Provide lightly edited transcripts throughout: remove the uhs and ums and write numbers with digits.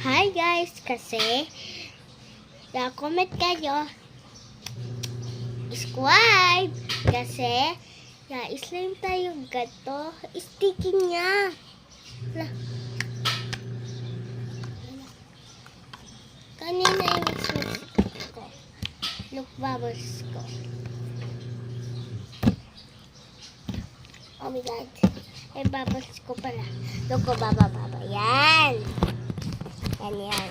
Hi guys, kasi comment kayo, subscribe kasi slime tayo gato, sticking niya. Kanina yung mix ko. Look bubbles ko. Oh my god. Ay bubbles ko pala. Look ko baba. Yan. Yan.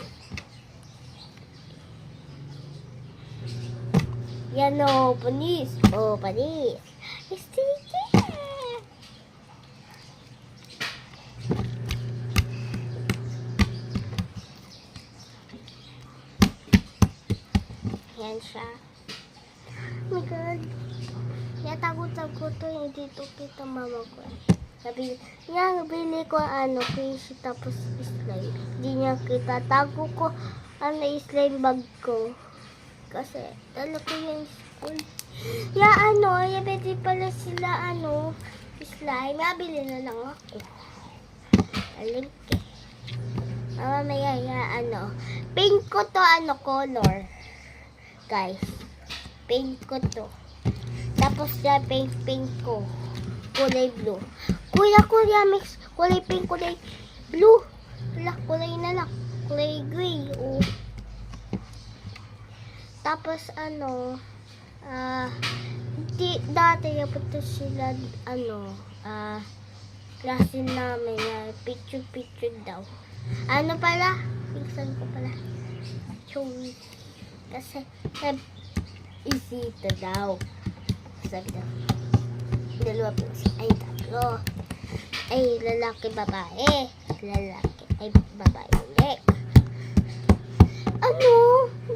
Yan o, panis. Sticky. Yan siya. Oh my god. Takot to, hindi to kita mama ko. Sabi niya, bili ko crazy tapos slime. Hindi niya kita. Tago ko slime bag ko. Kasi dala ko yung school. Pwede pala sila slime. Mabili na lang ako. Alingke. Mamaya pink ko to color. Guys, pink ko to. Tapos pink ko. Kulay blue. Kuya, mix. Kulay pink, kulay blue. Wala, kulay na lang. Kulay gray. Oh. Tapos dati punta sila, klase namin, picture daw. Pala? Pinsan ko pala. Choice. Kasi, isita daw. Sabi daw. Dalawa po. Ay, tatlo. Ay, lalaki, babae. Lalaki, ay, babae ulit.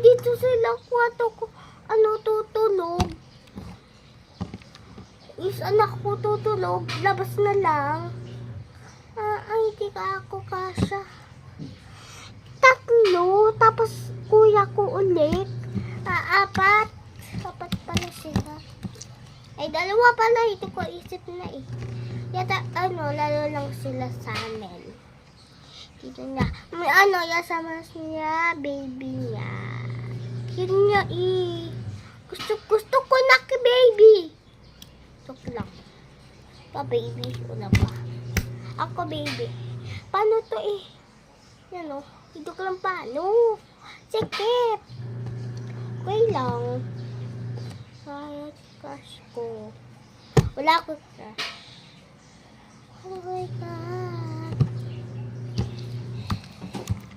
Dito sila kwarto ko. Tutulog. Anak ko tutulog. Labas na lang. Hindi ka ako kasya. Tatlo. Tapos, kuya ko ulit. Apat. Apat pala sila. Ay, dalawa pala. Ito ko isip na eh. Yata, lalo lang sila sa amin. Dito na. May yasama niya, baby niya. Yun niya eh. Gusto ko na ki baby. Gusto lang. Baby. Una pa. Ako baby. Paano to eh? Yan o. Dito ko lang paano. Sikip. Okay lang. Sayang crush ko. Wala ko crush. Oh my God.